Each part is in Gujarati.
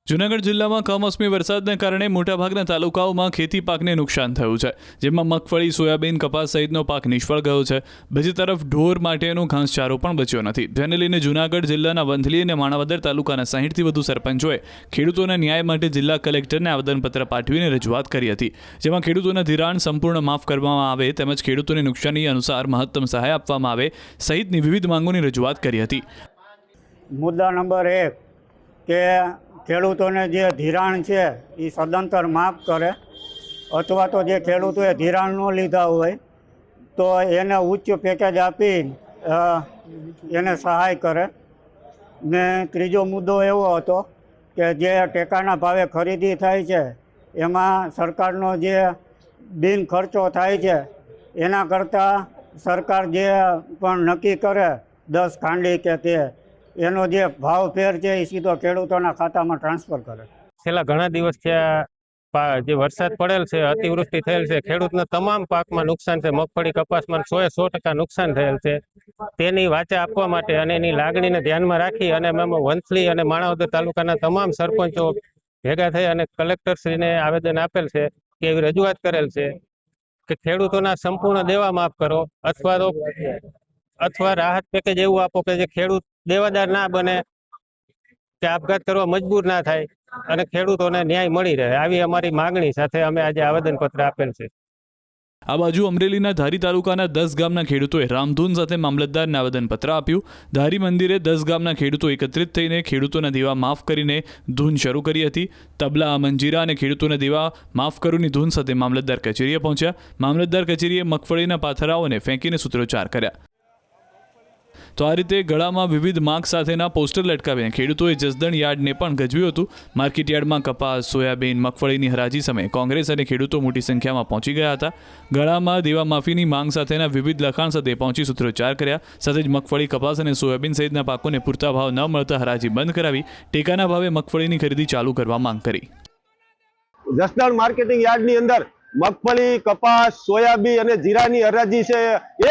જૂનાગઢ જિલ્લામાં કમોસમી વરસાદને કારણે મોટાભાગના તાલુકાઓમાં ખેતી પાકને નુકસાન થયું છે, જેમાં મગફળી, સોયાબીન, કપાસ સહિતનો પાક નિષ્ફળ ગયો છે. બીજી તરફ ઢોર માટેનો ઘાસચારો પણ બચ્યો નથી, જેને લઈને જૂનાગઢ જિલ્લાના વંથલી અને માણાવદર તાલુકાના 60થી વધુ સરપંચોએ ખેડૂતોના ન્યાય માટે જિલ્લા કલેક્ટરને આવેદનપત્ર પાઠવીને રજૂઆત કરી હતી, જેમાં ખેડૂતોના ધિરાણ સંપૂર્ણ માફ કરવામાં આવે તેમજ ખેડૂતોને નુકસાની અનુસાર મહત્તમ સહાય આપવામાં આવે સહિતની વિવિધ માંગોની રજૂઆત કરી હતી. મુદ્દા નંબર 1 કે ખેડૂતોને જે ધિરાણ છે એ સદંતર માફ કરે, અથવા તો જે ખેડૂતોએ ધિરાણ ન લીધા હોય તો એને ઉચ્ચ પેકેજ આપી એને સહાય કરે. ને ત્રીજો મુદ્દો એવો હતો કે જે ટેકાના ભાવે ખરીદી થાય છે એમાં સરકારનો જે બિન ખર્ચો થાય છે એના કરતાં સરકાર જે પણ નક્કી કરે 10 ખાંડી કે તે એનો જે ભાવ ફેર છે એ સીધો ખેડૂતોના ખાતામાં ટ્રાન્સફર કરે. છેલ્લા ઘણા દિવસ થયા જે વરસાદ પડેલ છે, અતિવૃષ્ટિ થયેલ છે, ખેડૂતના તમામ પાકમાં નુકસાન છે. મગફળી, કપાસમાં 100% નુકસાન થયેલ છે. તેની વાચા આપવા માટે અને એની લાગણીને ધ્યાનમાં રાખી અને અમે વંથલી અને માણાવદર તાલુકાના તમામ સરપંચો ભેગા થઈ અને કલેક્ટરશ્રીને આવેદન આપેલ છે કે એવી રજૂઆત કરેલ છે કે ખેડૂતોના સંપૂર્ણ દેવા માફ કરો અથવા રાહત પેકેજ એવું આપો કે જે ખેડૂત દેવાદાર ના બને કે આપઘાત કરવા મજબૂર ના થાય અને ખેડૂતોને ન્યાય મળી રહે. આવી અમારી માંગણી સાથે અમે આજે આવેદનપત્ર આપેલ છે. આ બાજુ અમરેલીના ધારી તાલુકાના 10 ગામના ખેડૂતોએ રામધૂન સાથે મામલતદારને આવેદનપત્ર આપ્યું. ધારી મંદિરે 10 ગામના ખેડૂતો એકત્રિત થઈને ખેડૂતોના દેવા માફ કરીને ધૂન શરૂ કરી હતી. તબલા, મંજીરા અને ખેડૂતોના દેવા માફ કરોની ધૂન સાથે મામલતદાર કચેરીએ પહોંચ્યા. મામલતદાર કચેરીએ મગફળીના પાથરાઓને ફેંકીને સૂત્રોચ્ચાર કર્યા. તો આ રીતે ગળામાં વિવિધ માગ સાથેના પોસ્ટર લટકાવીને ખેડૂતોએ જસદણ યાર્ડને પણ ગજવ્યું હતું. માર્કેટ યાર્ડમાં કપાસ, સોયાબીન, મગફળીની હરાજી સમયે કોંગ્રેસ અને ખેડૂતો મોટી સંખ્યામાં પહોંચી ગયા હતા. ગળામાં દેવા માફીની માંગ સાથેના વિવિધ લખાણ સાથે પહોંચી સૂત્રોચ્ચાર કર્યા. સાથે જ મગફળી, કપાસ અને સોયાબીન સહિતના પાકોને પૂરતા ભાવ ન મળતા હરાજી બંધ કરાવી ટેકાના ભાવે મગફળીની ખરીદી ચાલુ કરવા માંગ કરી. જસદણ માર્કેટિંગ યાર્ડની અંદર મગફળી, કપાસ, સોયાબીન અને જીરાની હરાજી છે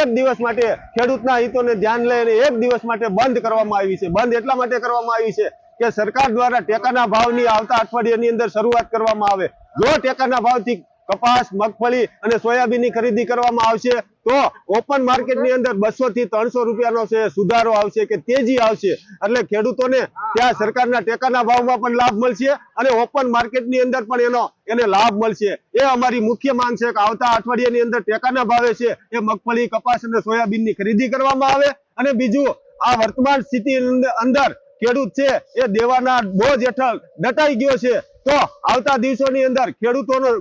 એક દિવસ માટે ખેડૂતના હિતોને ધ્યાન લઈને એક દિવસ માટે બંધ કરવામાં આવી છે. બંધ એટલા માટે કરવામાં આવી છે કે સરકાર દ્વારા ટેકાના ભાવની આવતા અઠવાડિયાની અંદર શરૂઆત કરવામાં આવે. જો ટેકાના ભાવથી કપાસ, મગફળી અને સોયાબીનની ખરીદી કરવામાં આવશે તો ઓપન માર્કેટની અંદર 200 થી 300 રૂપિયાનો છે સુધારો આવશે કે તેજી આવશે. એટલે ખેડૂતોને ત્યાં સરકારના ટેકાના ભાવમાં પણ લાભ મળશે અને ઓપન માર્કેટની અંદર પણ એને લાભ મળશે. એ અમારી મુખ્ય માંગ છે કે આવતા અઠવાડિયાની અંદર ટેકાના ભાવે છે એ મગફળી, કપાસ અને સોયાબીનની ખરીદી કરવામાં આવે. અને બીજું, આ વર્તમાન સ્થિતિ અંદર ખેડૂત છે એ દેવાના બોજ હેઠળ દટાઈ ગયો છે. તો આવતા દિવસોની અંદર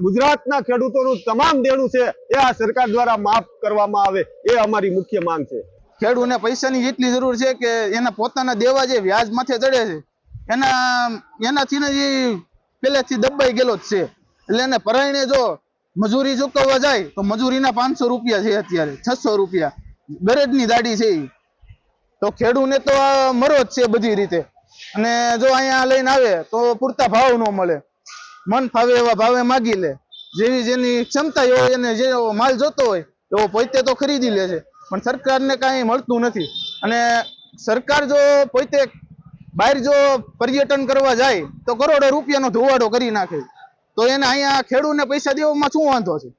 ગુજરાતના ખેડૂતોનું તમામ દેણું છે એ આ સરકાર દ્વારા માફ કરવામાં આવે. એ અમારી મુખ્ય માંગ છે. ખેડૂતને પૈસાની એટલી જરૂર છે કે એના પોતાના દેવા જે વ્યાજ માથે ચડે છે એનાથી જે પહેલેથી દબાઈ ગયેલો જ છે. એટલે એને પરાયણે જો મજૂરી ચૂકવવા જાય તો મજૂરીના 500 રૂપિયા છે, અત્યારે 600 રૂપિયા ગરજની દાડી છે. તો ખેડૂતને તો મરો જ છે બધી રીતે. અને જો અહીંયા લઈને આવે તો પૂરતા ભાવ ન મળે, મન ફાવે એવા ભાવે માગી લે. જેવી જેની ક્ષમતા હોય એને જે માલ જોતો હોય એવો પોતે તો ખરીદી લે છે, પણ સરકારને કાંઈ મળતું નથી. અને સરકાર જો પોતે બહાર જો પર્યટન કરવા જાય તો કરોડો રૂપિયાનો ધોવાડો કરી નાખે. તો એને અહીંયા ખેડૂતને પૈસા દેવામાં શું વાંધો છે?